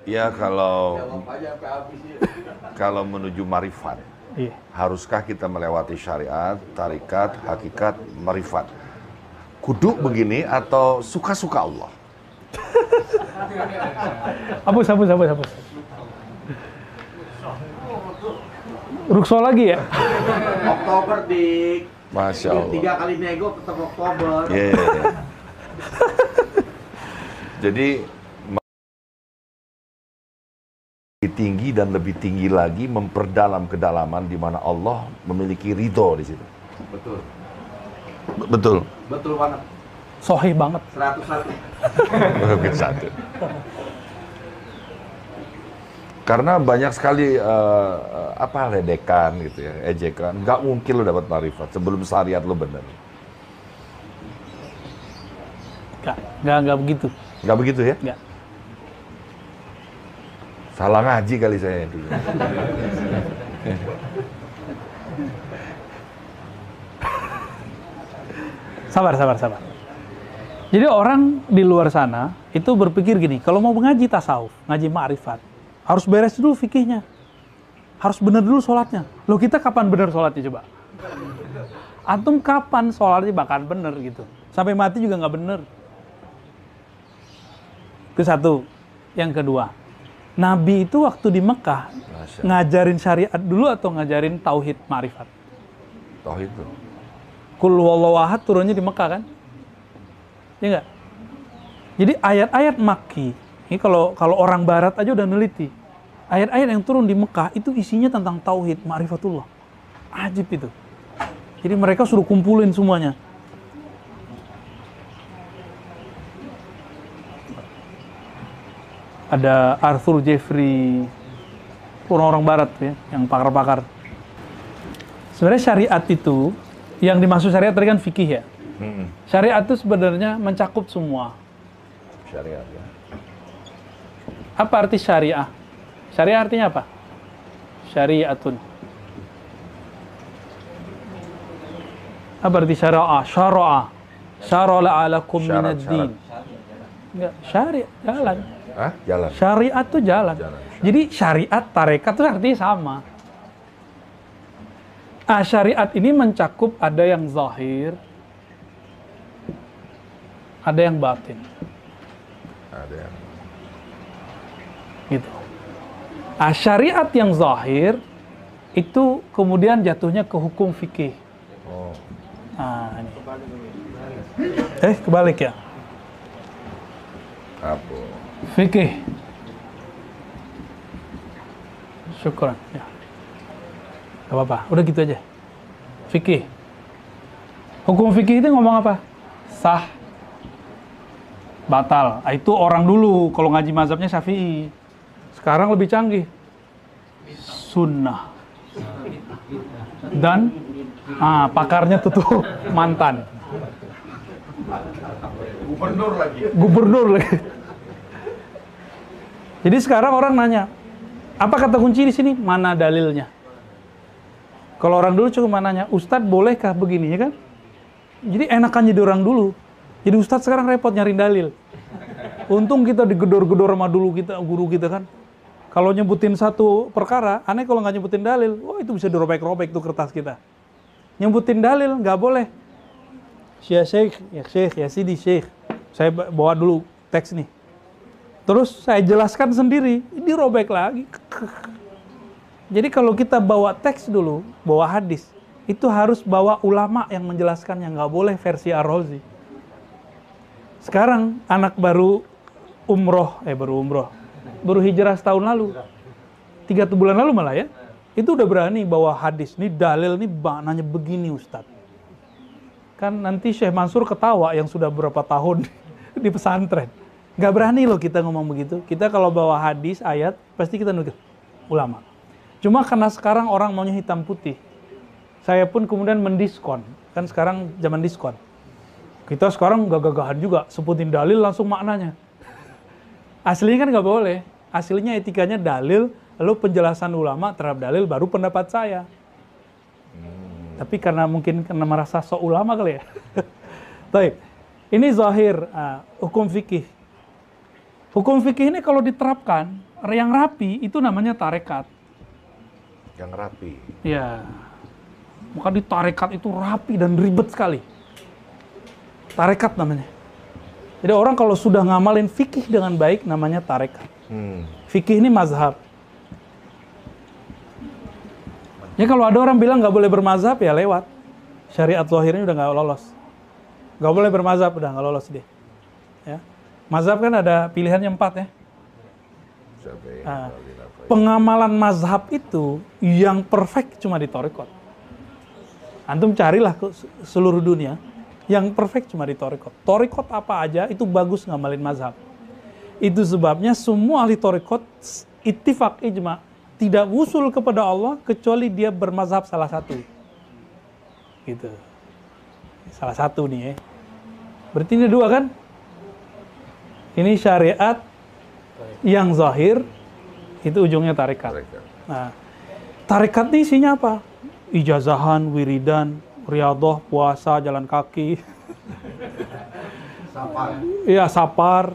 Ya kalau menuju marifat, Iya. haruskah kita melewati syariat, tarikat, hakikat, marifat? Kudu begini atau suka-suka Allah? Hapus. Rukso lagi ya? Oktober di Masya Allah. 3 kali nego tetap Oktober. Yeah. Jadi lebih tinggi dan lebih tinggi lagi memperdalam kedalaman di mana Allah memiliki ridho di situ. Betul. Betul. Betul banget. Sohih banget. 101. Mungkin satu. Karena banyak sekali ledekan gitu ya, ejekan. Nggak mungkin lo dapat marifat sebelum syariat lo benar. Nggak begitu. Nggak begitu ya? Nggak. Salah ngaji kali saya dulu. Sabar. Jadi orang di luar sana itu berpikir gini, kalau mau ngaji tasawuf, ngaji ma'rifat, harus beres dulu fikihnya. Harus benar dulu sholatnya. Loh, kita kapan benar sholatnya coba? Antum kapan sholatnya bahkan benar gitu? Sampai mati juga nggak benar. Itu satu. Yang kedua, Nabi itu waktu di Mekah ngajarin syariat dulu atau ngajarin tauhid ma'rifat? Tauhid tuh. Qul huwallahu ahad turunnya di Mekah kan? Ya enggak? Jadi ayat-ayat Makki, ini kalau orang barat aja udah neliti. Ayat-ayat yang turun di Mekah itu isinya tentang tauhid, ma'rifatullah. Ajib itu. Jadi mereka suruh kumpulin semuanya. Ada Arthur Jeffrey, orang-orang barat ya, yang pakar-pakar. Sebenarnya syariat itu, yang dimaksud syariat tadi kan fikih ya. Syariat itu sebenarnya mencakup semua. Syariat ya. Apa arti syariah? Syariah artinya apa? Syariatun. Apa arti syara'a? Syara'a. Syara'a alakum minad din. Enggak, syariat, jalan. Hah? Jalan. Syariat itu jalan. Jadi syariat, tarekat itu artinya sama. Syariat ini mencakup ada yang zahir, ada yang batin. Ada yang Gitu. Syariat yang zahir itu kemudian jatuhnya ke hukum fikih. oh. Ini. Kebalik ya. Apa? Fikih. Syukran. Ya. Gak apa-apa, udah gitu aja. Fikih. Hukum fikih itu ngomong apa? Sah, batal. Itu orang dulu, kalau ngaji mazhabnya Syafi'i. Sekarang lebih canggih. Sunnah. Dan pakarnya tuh mantan. Gubernur lagi. Jadi sekarang orang nanya, apa kata kunci di sini? Mana dalilnya? Kalau orang dulu cuma nanya, Ustadz bolehkah begini, ya kan? Jadi enakan jadi orang dulu. Jadi Ustadz sekarang repot nyari dalil. Untung kita digedor-gedor sama guru kita kan. Kalau nyebutin satu perkara, aneh kalau nggak nyebutin dalil, itu bisa dirobek-robek tuh kertas kita. Nyebutin dalil, nggak boleh. Ya Syekh, ya Sidi Syekh. Saya bawa dulu teks nih. Terus saya jelaskan sendiri, dirobek lagi. Jadi kalau kita bawa teks dulu, bawa hadis, itu harus bawa ulama yang menjelaskan, yang nggak boleh versi Ar-Razi. Sekarang anak baru hijrah setahun lalu, 3 bulan lalu malah ya, itu udah berani bawa hadis. Ini dalil, nih maknanya begini Ustadz. Kan nanti Syekh Mansur ketawa yang sudah berapa tahun di pesantren. Nggak berani loh kita ngomong begitu. Kita kalau bawa hadis, ayat, pasti kita nugget ulama. Cuma karena sekarang orang maunya hitam putih, saya pun kemudian mendiskon. Kan sekarang zaman diskon. Kita sekarang gagah-gagahan juga, sebutin dalil langsung maknanya. Aslinya kan nggak boleh. Aslinya etikanya dalil, lalu penjelasan ulama terhadap dalil, baru pendapat saya. Tapi karena merasa sok ulama kali ya. Baik, ini zahir, hukum fikih. Hukum fikih ini kalau diterapkan, yang rapi itu namanya tarekat. Yang rapi. Ya. Maka di tarekat itu rapi dan ribet sekali. Tarekat namanya. Jadi orang kalau sudah ngamalin fikih dengan baik namanya tarekat. Fikih ini mazhab. Ya kalau ada orang bilang nggak boleh bermazhab ya lewat. Syariat zahirnya udah nggak lolos. Nggak boleh bermazhab udah nggak lolos dia. Ya. Mazhab kan ada pilihannya 4 ya. Nah, pengamalan mazhab itu yang perfect cuma di tarekat. Antum carilah ke seluruh dunia. Yang perfect cuma di tarekat. Tarekat apa aja itu bagus ngamalin mazhab. Itu sebabnya semua ahli tarekat ittifaq ijma tidak usul kepada Allah kecuali dia bermazhab salah satu. Gitu. Salah satu nih ya. Berarti ini 2 kan? Ini syariat yang zahir itu ujungnya tarekat. Nah, tarekat ini isinya apa? Ijazahan, wiridan, riyadhah, puasa, jalan kaki. Sapar. Iya, sapar.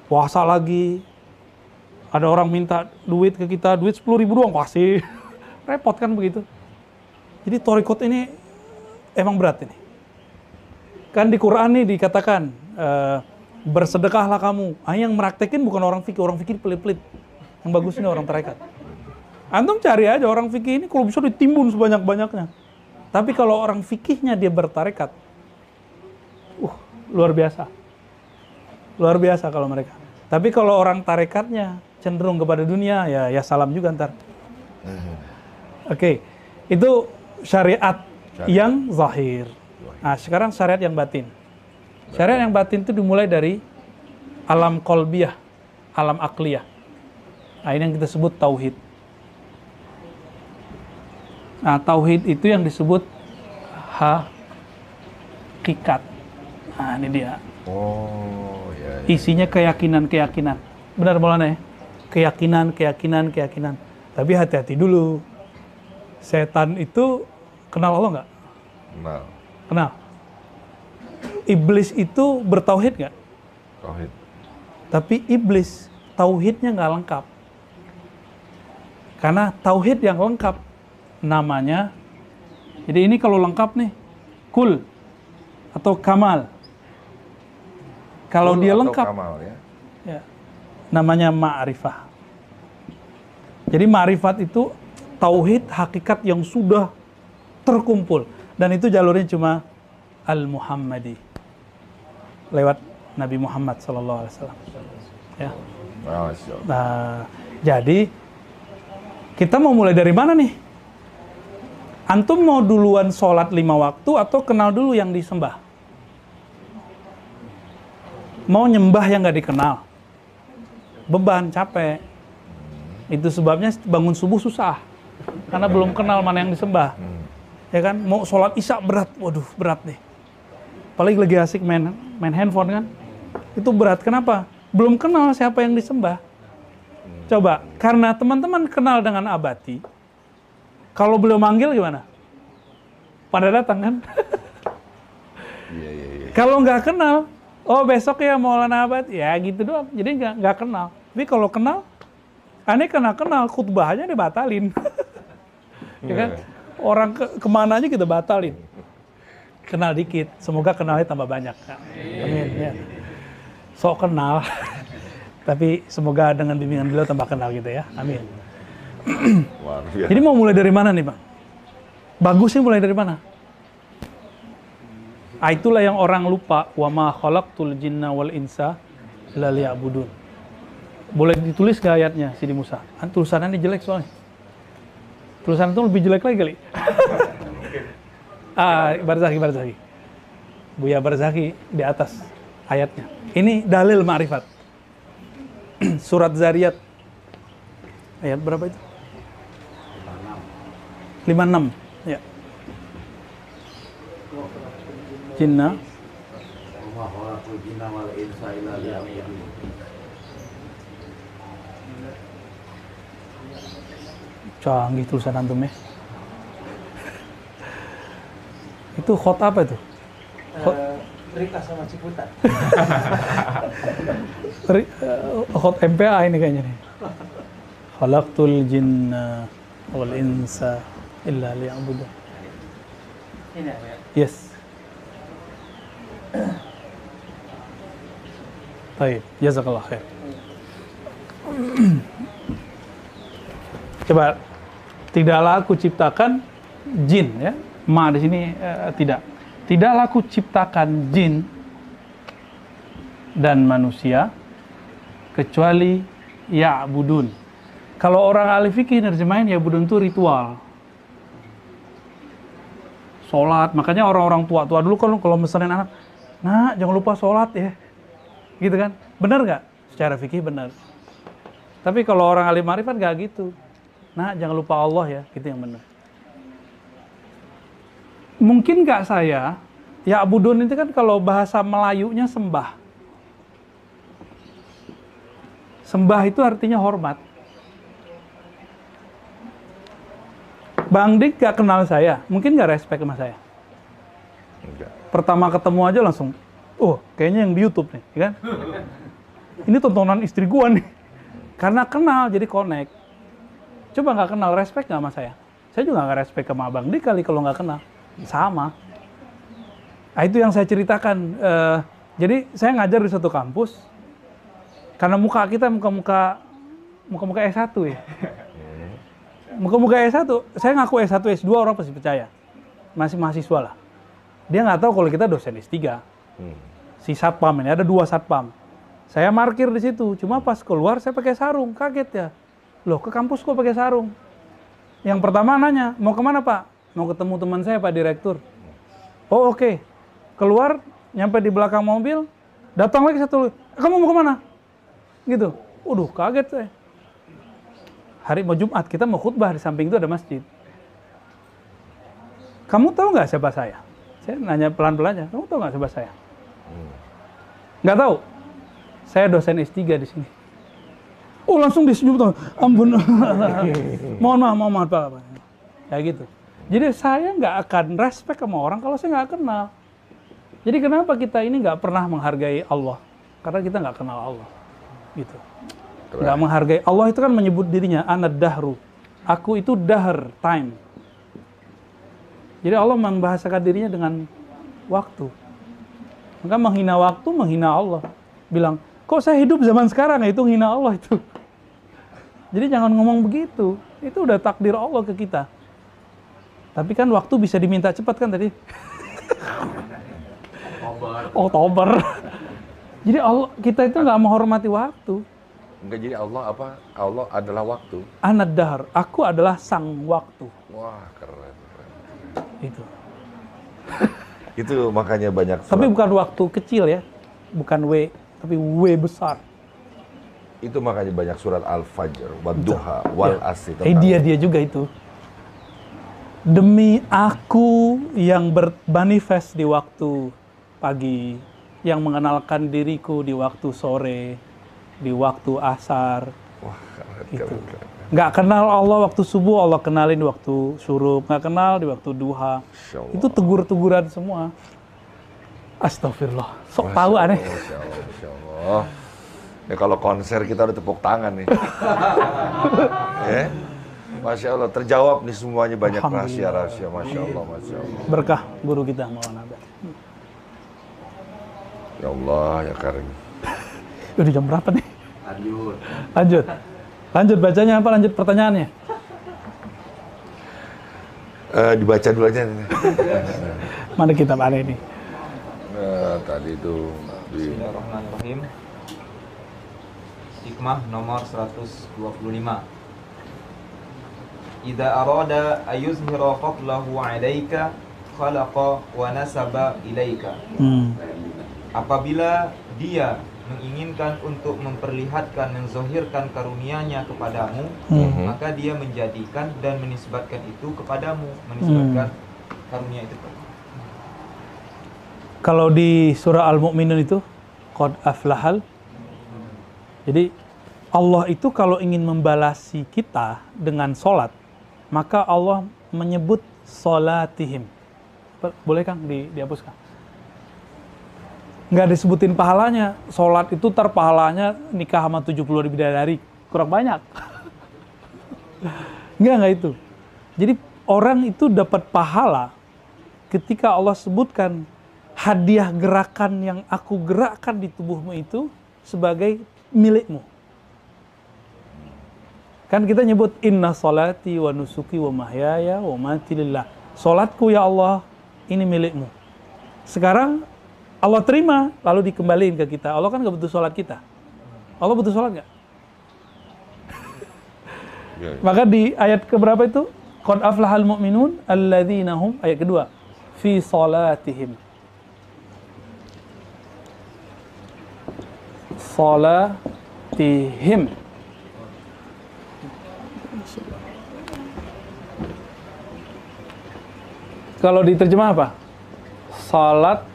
Puasa lagi. Ada orang minta duit ke kita, duit 10.000 doang kasih. Repot kan begitu. Jadi tarekat ini emang berat ini. Kan di Quran nih dikatakan bersedekahlah kamu. Yang meraktekin bukan orang fikih pelit-pelit. Yang bagus ini orang tarekat. Antum cari aja orang fikih ini kalau bisa ditimbun sebanyak-banyaknya. Tapi kalau orang fikihnya dia bertarekat, luar biasa. Luar biasa kalau mereka. Tapi kalau orang tarekatnya cenderung kepada dunia, ya salam juga ntar. Oke, itu syariat yang zahir. Nah, sekarang syariat yang batin. Syariat yang batin itu dimulai dari alam qalbiyah, alam akliyah. Nah, ini yang kita sebut tauhid. Nah, tauhid itu yang disebut hakikat. Nah, ini dia. Oh, ya. Isinya keyakinan-keyakinan. Benar Maulana ya? Keyakinan. Tapi hati-hati dulu. Setan itu kenal Allah nggak? Kenal. Iblis itu bertauhid nggak? Tauhid. Tapi iblis tauhidnya nggak lengkap. Karena tauhid yang lengkap namanya, jadi ini kalau lengkap nih, kul atau kamal. Kalau Kul dia atau lengkap, kamal, ya? Namanya ma'rifah. Jadi ma'rifat itu tauhid hakikat yang sudah terkumpul. Dan itu jalurnya cuma al-Muhammadi. Lewat Nabi Muhammad SAW. Ya. Nah, jadi kita mau mulai dari mana nih? Antum mau duluan sholat 5 waktu atau kenal dulu yang disembah? Mau nyembah yang nggak dikenal? Beban, capek. Itu sebabnya bangun subuh susah. Karena belum kenal mana yang disembah. Ya kan? Mau sholat isya berat. Waduh, berat nih. Apalagi lagi asik main handphone kan? Itu berat. Kenapa? Belum kenal siapa yang disembah. Coba, karena teman-teman kenal dengan abadi, kalau beliau manggil gimana? Pada datang kan? Iya. Kalau nggak kenal, oh besok ya Maulana Abad, ya gitu doang. Jadi nggak kenal. Tapi kalau kenal, aneh kenal khutbahnya dibatalin. Ya kan? Orang kemana aja kita batalin. Kenal dikit, semoga kenalnya tambah banyak. Amin. Ya. Sok kenal, tapi semoga dengan bimbingan beliau tambah kenal gitu ya. Amin. Jadi mau mulai dari mana nih Bang? Bagusnya mulai dari mana? Itulah yang orang lupa. Wa ma khalaqtul jinna wal insa illa liya'budun. Boleh ditulis gak ayatnya Sidi Musa? Tulisannya ini jelek soalnya. Tulisan itu lebih jelek lagi kali. Barzaki. Buya Barzaki di atas ayatnya. Ini dalil ma'rifat. Surat Zariyat. Ayat berapa itu? 56. Ya. Jinna. Canggih tulisan antum ya. Itu khot apa itu? Rika sama Ciputat. Khot MPA ini kayaknya nih. Khalaqtul jinna wal insa illa liya'budun. Ini ya. Yes. Baik, jazakallah khair. Coba, tidaklah aku ciptakan jin, ya. Ma di sini tidak. Tidaklah aku ciptakan jin dan manusia kecuali ya'budun. Kalau orang ahli fikih nerjemahin ya'budun itu ritual. Sholat, makanya orang-orang tua-tua dulu kalau mesenin anak, nah jangan lupa sholat ya. Gitu kan? Benar nggak? Secara fikih benar. Tapi kalau orang ahli marifat nggak gitu. Nah, jangan lupa Allah ya, gitu yang benar. Mungkin nggak saya, ya abudun itu kan kalau bahasa Melayunya sembah. Sembah itu artinya hormat. Bang Dik nggak kenal saya, mungkin nggak respect sama saya. Enggak. Pertama ketemu aja langsung, oh kayaknya yang di YouTube nih, ya kan? Ini tontonan istri gua nih. Karena kenal, jadi connect. Coba nggak kenal, respect nggak sama saya? Saya juga nggak respect sama Abang Dik kali kalau nggak kenal. Sama. Nah, itu yang saya ceritakan. Jadi saya ngajar di satu kampus. Karena muka kita muka-muka S1 ya. Muka-muka S1, saya ngaku S1, S2 orang pasti percaya. Masih mahasiswa lah. Dia nggak tahu kalau kita dosen S3. Si satpam ini, ada 2 satpam. Saya parkir di situ, cuma pas keluar saya pakai sarung, kaget ya. Loh, ke kampus kok pakai sarung? Yang pertama nanya, mau kemana Pak? Mau ketemu teman saya Pak Direktur. Oh oke. Keluar, nyampe di belakang mobil, datang lagi satu, kamu mau kemana? Gitu. Waduh, kaget saya. Hari mau Jumat, kita mau khutbah, di samping itu ada masjid. Kamu tahu nggak siapa saya? Saya nanya pelan-pelan aja, kamu tahu nggak siapa saya? Nggak tahu. Saya dosen S3 di sini. Oh langsung disenyum tuh, ampun. mohon maaf Pak. Ya gitu. Jadi saya nggak akan respect sama orang kalau saya nggak kenal. Jadi kenapa kita ini nggak pernah menghargai Allah? Karena kita nggak kenal Allah. Gitu. Nggak menghargai Allah itu kan menyebut dirinya anad dahru. Aku itu dahr, time. Jadi Allah membahasakan dirinya dengan waktu. Maka menghina waktu, menghina Allah. Bilang, kok saya hidup zaman sekarang, itu hina Allah itu. Jadi jangan ngomong begitu. Itu udah takdir Allah ke kita. Tapi kan waktu bisa diminta cepat kan tadi. Oktober. Jadi Allah, kita itu nggak menghormati waktu. Enggak, jadi Allah apa? Allah adalah waktu. Anad dahr, aku adalah sang waktu. Wah, keren. Itu. Itu makanya banyak surat. Tapi bukan waktu kecil ya. Bukan W, tapi W besar. Itu makanya banyak surat Al-Fajr, Wadduha, Wal Asri. Dia juga itu. Demi aku yang bermanifest di waktu pagi, yang mengenalkan diriku di waktu sore, di waktu asar. Wah, keren, Gitu. keren. Nggak kenal Allah waktu subuh, Allah kenalin di waktu syuruk. Nggak kenal di waktu duha. Masya Allah. Itu tegur-teguran semua. Astagfirullah. Sok tahu aneh. Masya Allah, Masya Allah. Ya kalau konser kita udah tepuk tangan nih. Ya, Masya Allah. Terjawab nih semuanya, banyak rahasia-rahasia. Masya Allah, Masya Allah. Berkah guru kita Maulana Abad. Ya Allah, ya Karim. Udah jam berapa nih? Lanjut bacanya apa? Lanjut pertanyaannya. Dibaca dulu aja. Mana kitab ada ini? Tadi itu di Bismillahirrahmanirrahim. Hikmah nomor 125. Idza arada ayuzhira fadlahu 'alaika khalaqa wa nasaba ilaika. Apabila dia menginginkan untuk memperlihatkan, menzahirkan karunia-Nya kepadamu, maka dia menjadikan dan menisbatkan itu kepadamu, menisbatkan karunia itu kepadamu. Kalau di surah Al-Mu'minun itu qad aflahal. Jadi Allah itu kalau ingin membalasi kita dengan sholat, maka Allah menyebut sholatihim. Boleh Kang dihapuskan? Nggak disebutin pahalanya. Sholat itu terpahalanya nikah sama 70 bidadari. kurang banyak. Enggak itu. Jadi orang itu dapat pahala ketika Allah sebutkan hadiah gerakan yang aku gerakkan di tubuhmu itu sebagai milikmu. Kan kita nyebut inna salati wa nusuki wa mahyaya wa mamati lillah. Salatku ya Allah ini milikmu. Sekarang Allah terima lalu dikembaliin ke kita. Allah kan gak butuh salat kita. Allah butuh salat gak? Maka di ayat keberapa itu? Qad aflahal mu'minun alladzina hum, ayat kedua, fi salatihim. Salatihim. Kalau diterjemah apa? Salat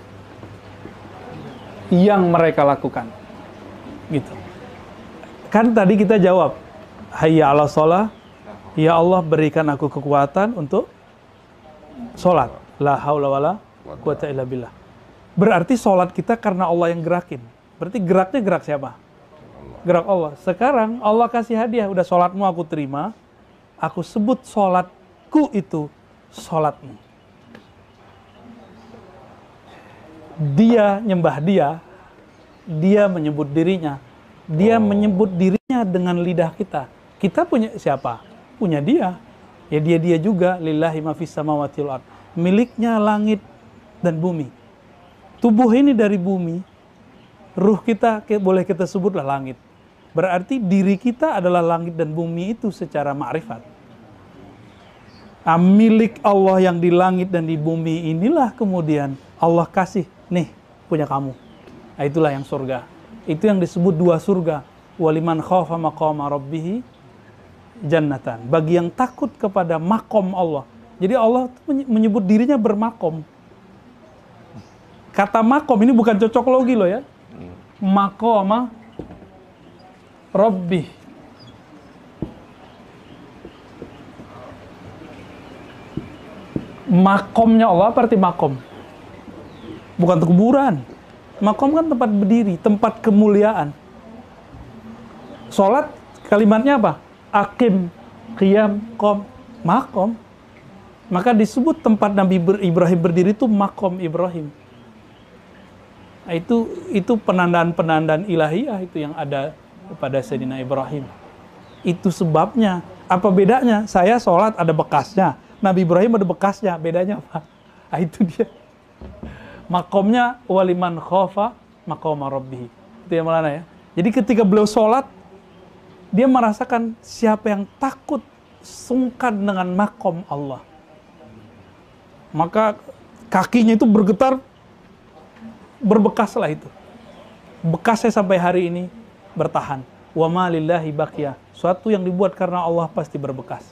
yang mereka lakukan. Gitu. Kan tadi kita jawab, hayya 'ala shalah, ya Allah berikan aku kekuatan untuk salat. La haula wala quwata illa billah. Berarti salat kita karena Allah yang gerakin. Berarti geraknya gerak siapa? Gerak Allah. Sekarang Allah kasih hadiah, udah salatmu aku terima. Aku sebut salatku itu salatmu. Dia nyembah dia menyebut dirinya. Dia menyebut dirinya dengan lidah kita. Kita punya siapa? Punya dia. Ya dia juga. Lillahi ma fis samawati wal ard. Miliknya langit dan bumi. Tubuh ini dari bumi. Ruh kita boleh kita sebutlah langit. Berarti diri kita adalah langit dan bumi itu secara ma'rifat. Milik Allah yang di langit dan di bumi inilah kemudian Allah kasih, nih punya kamu. Nah, itulah yang surga. Itu yang disebut dua surga. Waliman khafa maqama rabbih jannatan. Bagi yang takut kepada makom Allah. Jadi Allah menyebut dirinya bermakom. Kata makom ini bukan cocok logi loh ya. Maqama rabbih. Makomnya Allah apa arti makom? Bukan kuburan. Makom kan tempat berdiri, tempat kemuliaan. Salat kalimatnya apa? Aqim, qiyam, qom, makom. Maka disebut tempat Nabi Ibrahim berdiri itu makom Ibrahim. Nah, itu penandaan-penandaan ilahiyah itu yang ada pada Sayyidina Ibrahim. Itu sebabnya. Apa bedanya? Saya sholat ada bekasnya. Nabi Ibrahim ada bekasnya. Bedanya apa? Nah, itu dia. Makomnya waliman khofa maqama rabbih. Itu yang mana ya? Jadi ketika beliau sholat, dia merasakan siapa yang takut sungkan dengan makom Allah. Maka kakinya itu bergetar, berbekaslah itu. Bekasnya sampai hari ini bertahan. Wa ma lillahi baqiya. Suatu yang dibuat karena Allah pasti berbekas.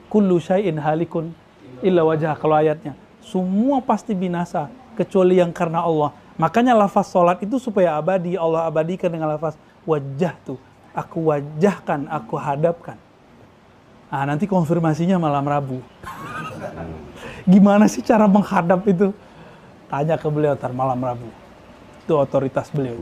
Kullu syai'in halikun illa wajah, kalau ayatnya. Semua pasti binasa kecuali yang karena Allah. Makanya lafaz salat itu supaya abadi, Allah abadikan dengan lafaz wajjahtu. Aku wajahkan, aku hadapkan. Nah, nanti konfirmasinya malam Rabu. Gimana sih cara menghadap itu? Tanya ke beliau malam Rabu. Itu otoritas beliau.